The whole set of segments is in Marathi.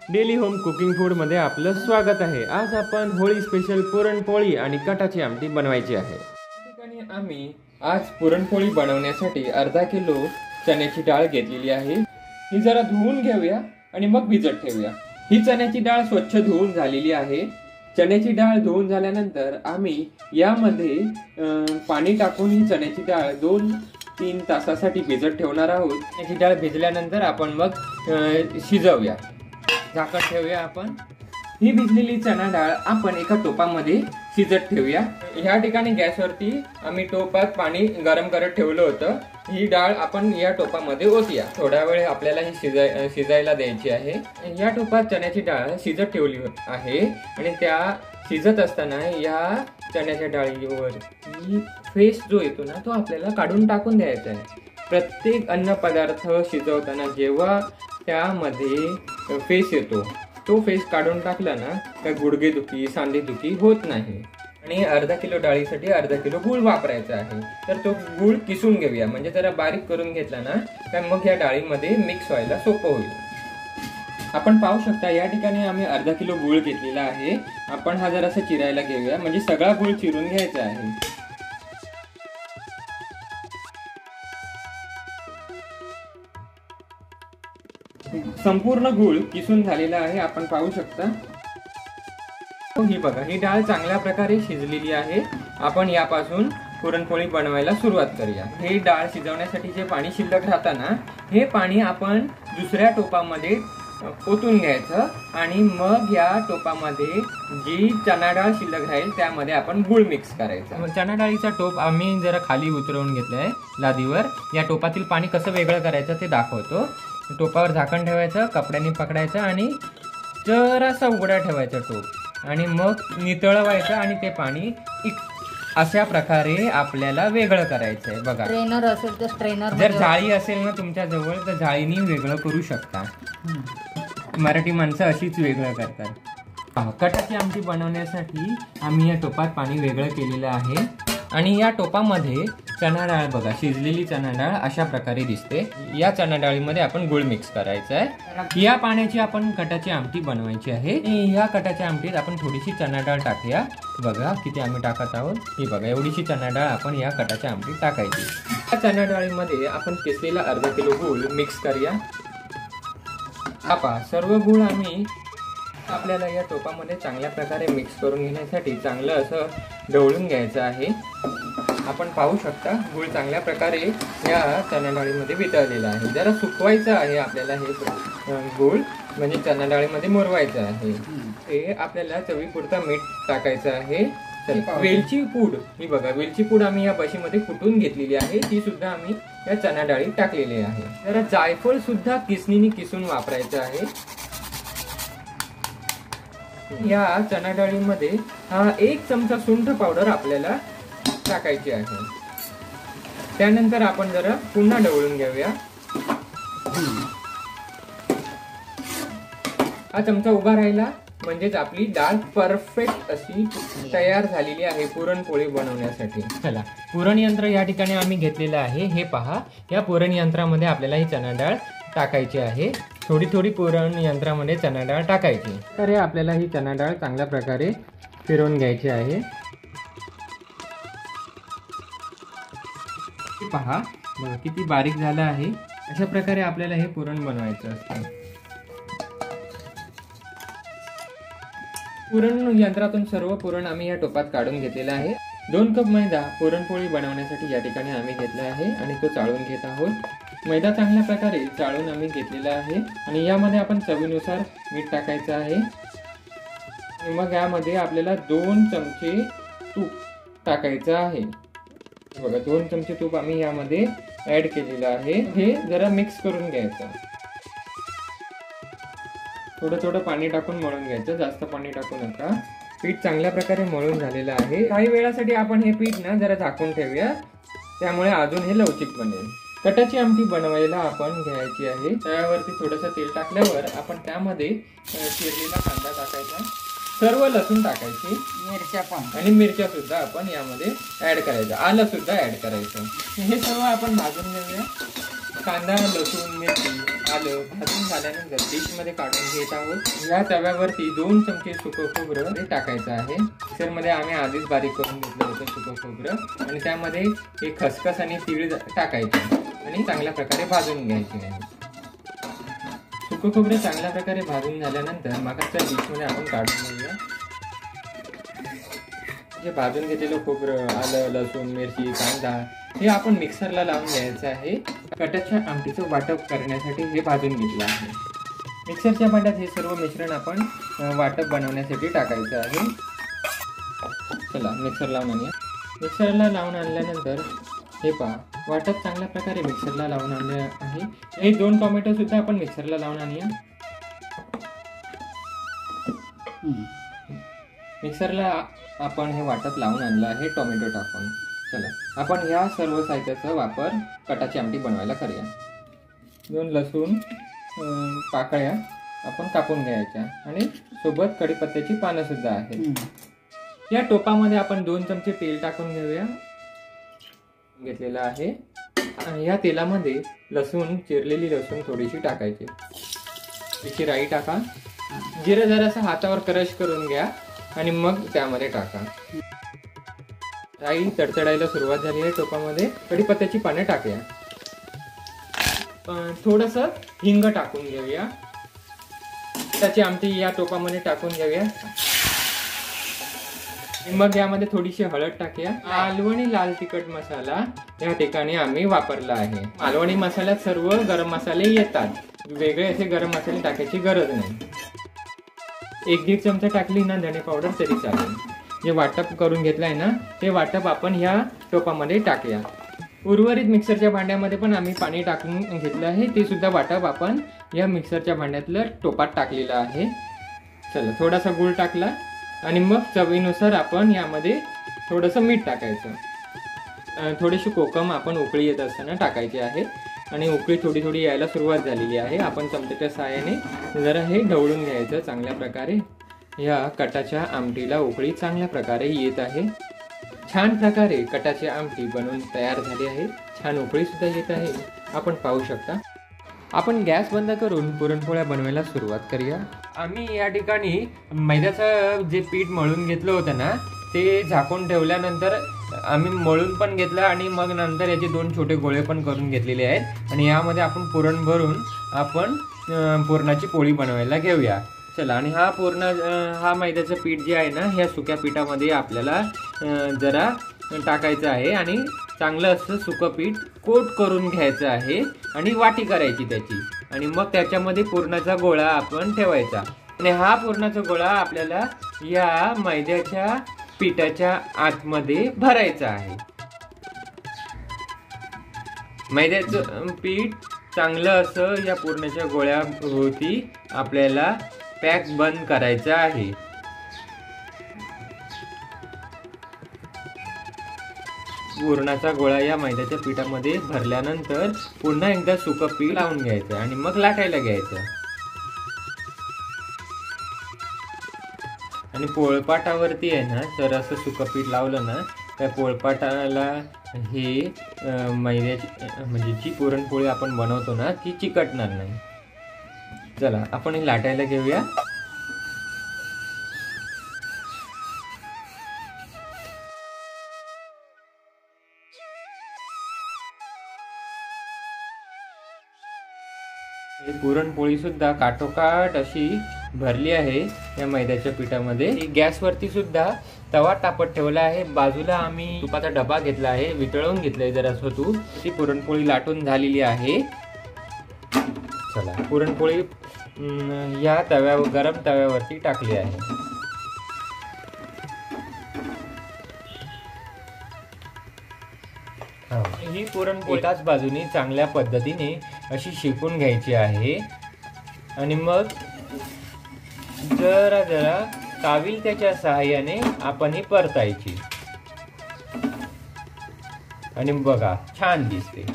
डेली होम कुकिंग फूड मध्ये आपलं स्वागत आहे। आज आपण होळी स्पेशल पुरणपोळी आणि कटाची आमटी बनवायची आहे। या ठिकाणी आम्ही आज पुरणपोळी बनवण्यासाठी अर्धा किलो चण्याची डाळ घेतलेली आहे। ही जरा धुवून घेऊया आणि मग भिजत ठेवूया। ही चण्याची डाळ स्वच्छ धुवून झालेली आहे। चण्याची डाळ धुवून झाल्यानंतर आम्ही यामध्ये पाणी टाकून ही चण्याची डाळ 2-3 तासासाठी भिजत ठेवणार आहोत। चण्याची डाळ भिजल्यानंतर आपण मग शिजवूया। झाकण ठेवूया। आपण ही भिजलेली चणा डाळ आपण एका टोपामध्ये शिजत ठेवूया। ह्या ठिकाणी गॅसवरती आम्ही टोपात पाणी गरम करत ठेवलं होतं। ही डाळ आपण या टोपामध्ये ओतूया। थोडा वेळ आपल्याला ही शिजायला द्यायची आहे। या टोपात चण्याची डाळ शिजत ठेवली आहे आणि त्या शिजत असताना या चण्याच्या डाळीवर फेस जो येतो ना तो आपल्याला काढून टाकून द्यायचा आहे। प्रत्येक अन्न पदार्थ शिजवताना जेव्हा त्यामध्ये फेस येतो तो फेस काढून टाकला ना तर गुडघेदुखी सांधेदुखी होत नाही। आणि अर्धा किलो डाळीसाठी अर्धा किलो गूळ वापरायचा आहे। तर तो गूळ किसून घेऊया, म्हणजे जरा बारीक करून घेतला ना तर मग या डाळीमध्ये मिक्स व्हायला सोपं होईल। आपण पाहू शकता या ठिकाणी आम्ही अर्धा किलो गूळ घेतलेला आहे। आपण हा जरासा चिरायला घेऊया, म्हणजे सगळा गूळ चिरून घ्यायचा आहे। संपूर्ण गूळ किसून झालेला आहे, आपण पाहू शकता। ही बघा, ही डाळ चांगल्या प्रकारे शिजलेली आहे। आपण यापासून पुरणपोळी बनवायला सुरुवात करूया। हे डाळ शिजवण्यासाठी जे पाणी शिल्लक राहताना हे पाणी आपण दुसऱ्या टोपामध्ये ओतून घ्यायचं आणि मग या टोपामध्ये जी चणा डाळ शिल्लक राहील त्यामध्ये आपण गूळ मिक्स करायचा। चणा डाळीचा टोप आम्ही जरा खाली उतरवून घेतलाय लादीवर। या टोपातील पाणी कसं वेगळं करायचं ते दाखवतो। टोपावर झाकण ठेवायचं, कपड्याने पकडायचं आणि जरासा उघडा ठेवायचा टोप आणि मग नितळवायचं आणि ते पाणी अशा प्रकारे आपल्याला वेगळं करायचं आहे। बघा, स्ट्रेनर असेल तर स्ट्रेनर, जर जाळी असेल ना तुमच्या जवळ तर जाळीने वेगळं करू शकता। मराठी माणसं अशीच वेगळं करतात। कटाची आमटी बनवण्यासाठी आम्ही या टोपात पाणी वेगळं केलेलं आहे आणि या टोपामध्ये चणा डाळ बघा, शिजलेली चणा डाळ अशा प्रकारे दिसते। या चणा डाळीमध्ये आपण गूळ मिक्स करायचा आहे। या पाण्याची आपण कटाची आमटी बनवायची आहे। या कटाच्या आमटीत आपण थोडीशी चणा डाळ टाकूया। बघा किती आम्ही टाकत आहोत। ही बघा, एवढीशी चणा डाळ आपण या कटाच्या आमटीत टाकायची। या चणा डाळीमध्ये आपण किसलेला अर्धा किलो गूळ मिक्स करूया। पहा, सर्व गूळ आम्ही आपल्याला या टोपामध्ये चांगल्या प्रकारे मिक्स करून घेण्यासाठी चांगलं असं ढवळून घ्यायचं आहे। आपण पाहू शकता गूळ चांगल्या प्रकारे या चणा डाळीमध्ये वितळलेला आहे। जरा सुकवायचं आहे आपल्याला हे गूळ, म्हणजे चणा डाळीमध्ये मुरवायचं आहे। हे आपल्याला चवीपुरता मीठ टाकायचं आहे। वेलची पूड, ही बघा, वेलची पूड आम्ही या बशीमध्ये कुटून घेतलेली आहे, ती सुद्धा आम्ही या चणा डाळीत टाकलेली आहे। जरा जायफळ सुद्धा किसणीने किसून वापरायचं आहे। या चणा डाळीमध्ये 1 चमचा सुंठ पावडर आपल्याला टाकायची आहे। त्यानंतर आपण जरा पुन्हा ढवळून घेऊया। हा चमचा उभा राहिला म्हणजेच आपली डाळ परफेक्ट अशी तयार झालेली आहे पुरणपोळी बनवण्यासाठी। चला, पुरण यंत्र या ठिकाणी आम्ही घेतलेलं आहे। हे पहा, या पुरण यंत्रामध्ये आपल्याला ही चणा डाळ टाकायची आहे। थोडी थोडी पुरण यंत्रामध्ये चणा डाळ टाकायची। तर हे आपल्याला ही चणा डाळ चांगल्या प्रकारे फिरवून घ्यायची आहे। पहा बघा किती बारीक झालं आहे। अशा प्रकारे आपल्याला हे पुरण बनवायचं असतं। पुरण यंत्रातून सर्व पुरण आम्ही या टोपात काढून घेतलेलं आहे। 2 कप मैदा पुरणपोळी बनवण्यासाठी या ठिकाणी आम्ही घेतला आहे आणि तो चाळून घेत आहोत। मैदा चांगल्या प्रकारे चाळून आम्ही घेतलेला आहे आणि यामध्ये आपण चवीनुसार मीठ टाकायचं आहे। मग यामध्ये आपल्याला 2 चमचे तूप टाकायचं आहे। बघा, 2 चमचे तूप आम्ही यामध्ये ऍड केलेलं आहे। हे जरा मिक्स करून घ्यायचं। थोडं थोडं पाणी टाकून मळून घ्यायचं, जास्त पाणी टाकू नका। पीठ चांगल्या प्रकारे मळून झालेलं आहे। काही वेळासाठी आपण हे पीठ ना जरा झाकून ठेवूया, त्यामुळे अजून हे लवचिक बनेल। कटाची आमटी बनवायला आपण घ्यायची आहे। तव्यावरती थोडंसं तेल टाकल्यावर आपण त्यामध्ये चिरलेला कांदा टाकायचा, सर्व लसूण टाकायची, मिरच्या पण, आणि मिरच्या सुद्धा आपण यामध्ये ऍड करायचं, आलं सुद्धा ऍड करायचं। हे सर्व आपण भाजून घेऊया। कांदा, लसूण, मिरची आलं भाजून झाल्यानंतर डिश मध्ये काढून घेत आहोत. या तव्यावरती 2 चमचे सुकं खोबरं टाकायचं आहे. मिक्सर मध्ये आम्ही आधीच बारीक करून घेतलं होतं सुकं खोबरं आणि त्यामध्ये हे खसखस आणि तीळ टाकायचे आणि चांगल्या प्रकारे भाजून घ्यायचे आहे. सुकं खोबरं चांगल्या प्रकारे भाजून झाल्यानंतर मागच्या डिश मध्ये आपण काढून घेऊया. जे भाजून घेतलेलं खोबरं, आलं, लसूण, मिरची, कांदा हे आपण मिक्सरला लावून घ्यायचं आहे. कटाच्या आमटीचं वाटप करण्यासाठी हे भाजून घेतलं आहे. मिक्सरच्या भांड्यात हे सर्व मिश्रण आपण वाटप बनवण्यासाठी टाकायचं आहे. चला मिक्सर लावून आणूया. मिक्सरला लावून आणल्यानंतर हे पहा वाटप चांगल्या प्रकारे मिक्सरला लावून आणले आहे. हे 2 टोमॅटो सुद्धा आपण मिक्सरला लावून आणूया. मिक्सरला आपण हे वाटप लावून आणलं आहे टोमॅटो टाकून. चला आपण ह्या सर्व साहित्याचा वापर कटाची आमटी बनवायला करूया. 2 लसूण पाकळ्या आपण कापून घ्यायच्या आणि सोबत कढीपत्त्याची पानं सुद्धा आहेत. या टोपामध्ये आपण 2 चमचे तेल टाकून घेऊया. घेतलेलं आहे. या तेलामध्ये लसूण, चिरलेली लसूण थोडीशी टाकायची. तिची राई टाका. जिरं जरासं हातावर क्रश करून घ्या आणि मग त्यामध्ये टाका. राई तडतडायला सुरुवात झाली आहे. टोपामध्ये कढीपत्त्याची पाने टाकूया. थोडंसं हिंग टाकून घेऊया. त्याची आमटी या टोपामध्ये टाकून घेऊया. मग यामध्ये थोडीशी हळद टाकूया. मालवणी लाल तिखट मसाला या ठिकाणी आम्ही वापरला आहे. मालवणी मसाल्यात सर्व गरम मसाले येतात. वेगळे असे गरम मसाले टाकायची गरज नाही. 1-1.5 चमचा टाकली ना धणे पावडर तरी चालेल. जे वाटप करून घेतलंय ना ते वाटप आपण ह्या टोपामध्ये टाकूया. उर्वरित मिक्सरच्या भांड्यामध्ये पण आम्ही पाणी टाकून घेतलं आहे. ते सुद्धा वाटप आपण या मिक्सरच्या भांड्यातलं टोपात टाकलेलं आहे. चला थोडासा गूळ टाकला आणि मग चवीनुसार आपण यामध्ये थोडंसं मीठ टाकायचं. थोडीशी कोकम आपण उकळी येत असताना टाकायची आहे आणि उकळी थोडी थोडी यायला सुरुवात झालेली आहे. आपण चमच्याच्या साहाय्याने जरा हे ढवळून घ्यायचं चांगल्या प्रकारे. या कटाच्या आमटीला उकळी चांगल्या प्रकारे येत आहे. छान प्रकारे कटाची आमटी बनवून तयार झाली आहे. छान उकळी सुद्धा येत आहे. आपण पाहू शकता. आपण गॅस बंद करून पुरणपोळ्या बनवायला सुरुवात करूया. आम्ही या ठिकाणी मैद्याचं जे पीठ मळून घेतलं होतं ना ते झाकून ठेवल्यानंतर आम्ही मळून पण घेतलं आणि मग नंतर याचे 2 छोटे गोळे पण करून घेतलेले आहेत आणि यामध्ये आपण पुरण भरून आपण पुरणाची पोळी बनवायला घेऊया. चला आणि हा मैद्याचं पीठ जे आहे ना ह्या सुक्या पिठामध्ये आपल्याला जरा टाकायचं आहे आणि चांगलं असं सुकं पीठ कोट करून घ्यायचं आहे आणि वाटी करायची त्याची आणि मग त्याच्यामध्ये पुरणाचा गोळा आपण ठेवायचा आणि हा पुरणाचा गोळा आपल्याला या मैद्याच्या पिठाच्या आतमध्ये भरायचा आहे. मैद्याचं पीठ चांगलं असं या पुरणाच्या गोळ्याभोवती आपल्याला पॅक बंद करायचं आहे. पुरणाचा गोळा या मैद्याच्या पिठामध्ये भरल्यानंतर पुन्हा एकदा सुकं पीठ लावून घ्यायचं आणि मग लाटायला घ्यायचं आणि पोळपाटावरती आहे ना तर असं सुकं पीठ लावलं ना त्या पोळपाटाला हे मैद्याची म्हणजे जी पुरणपोळी आपण बनवतो ना ती चिकटणार नाही. चला आपण हे लाटायला घेऊया. पुरणपोळी सुद्धा काठोकाठ अशी भरली आहे या मैद्याच्या पिठामध्ये. गॅसवरती सुद्धा तवा तापत ठेवला आहे. बाजूला आम्ही तुपाचा डबा घेतला आहे, वितळवून घेतलाय जरासं तूप. ती पुरणपोळी लाटून झालेली आहे. चला पुरणपोळी या तव्यावर गरम तव्यावरती टाकली आहे. ही पुरणपोळी एकाच बाजूने चांगल्या पद्धतीने अशी शेकून घ्यायची आहे आणि मग जरा जरा काविल त्याच्या सहाय्याने आपण ही परतायची आणि बघा छान दिसते.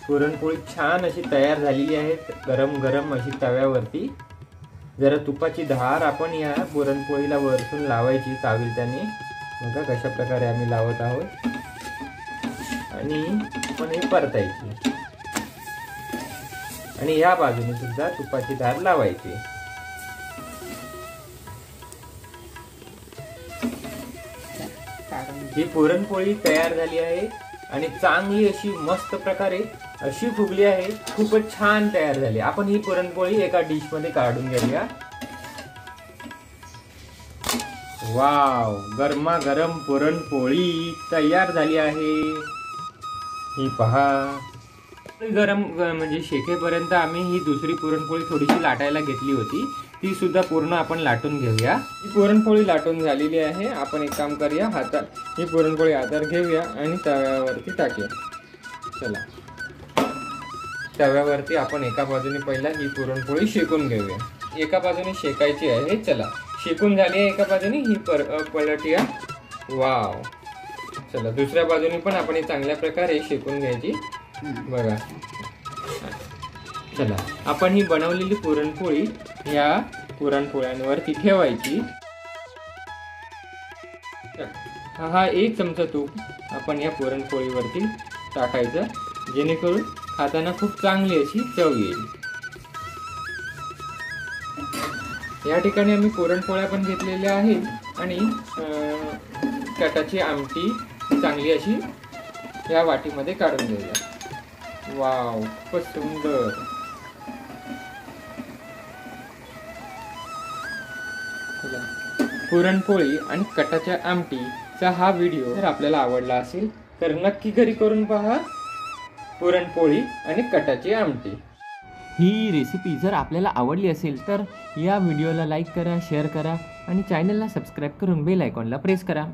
पुरणपोळी छान अशी तयार झालेली आहे गरम गरम अशी तव्यावरती. जरा तुपाची धार आपण या पुरणपोळीला वरतून लावायची काविलत्याने. बघा कशा प्रकारे आम्ही लावत आहोत. आणि आपण हे परतायची आणि या बाजूने सुद्धा तुपाची धार लावायची. ही पुरणपोळी तयार झाली आहे आणि चांगली अशी मस्त प्रकारे अशी फुगली आहे. खूपच छान तयार झाली. आपण ही पुरणपोळी एका डिश मध्ये काढून घेऊया. वाव, गरमागरम पुरणपोळी तयार झाली आहे. ही पहा. गरम म्हणजे शेकेपर्यंत आम्ही ही दुसरी पुरणपोळी थोडीशी लाटायला घेतली होती. ती सुद्धा पूर्ण आपण लाटून घेऊया. ही पुरणपोळी लाटून झालेली आहे. आपण एक काम करूया, ही पुरणपोळी हातात घेऊया आणि तव्यावरती टाकूया. चला, तव्यावरती आपण एका बाजूने पहिला ही पुरणपोळी शेकून घेऊया. एका बाजूने शेकायची आहे. चला, शेकून झाली आहे एका बाजूने. ही पलटूया. वाव. चला, दुसऱ्या बाजूने पण आपण ही चांगल्या प्रकारे शेकून घ्यायची. बघा. चला, आपण ही बनवलेली पुरणपोळी या पुरणपोळ्यांवरती ठेवायची. हा 1 चमचा तूप आपण या पुरणपोळीवरती टाकायचं, जेणेकरून खाताना खूप चांगली अशी चव येईल. या ठिकाणी आम्ही पुरणपोळ्या पण घेतलेल्या आहेत आणि कटाची आमटी चांगली अशी या वाटीमध्ये काढून घेऊया. वाव, खूपच सुंदर. पुरणपोळी आणि कटाच्या आमटीचा हा व्हिडिओ जर आपल्याला आवडला असेल तर नक्की घरी करून पहा पुरणपोळी आणि कटाची आमटी. ही रेसिपी जर आपल्याला आवडली असेल तर या व्हिडिओला लाईक करा, शेअर करा आणि चॅनलला सबस्क्राईब करून बेल आयकॉनला प्रेस करा.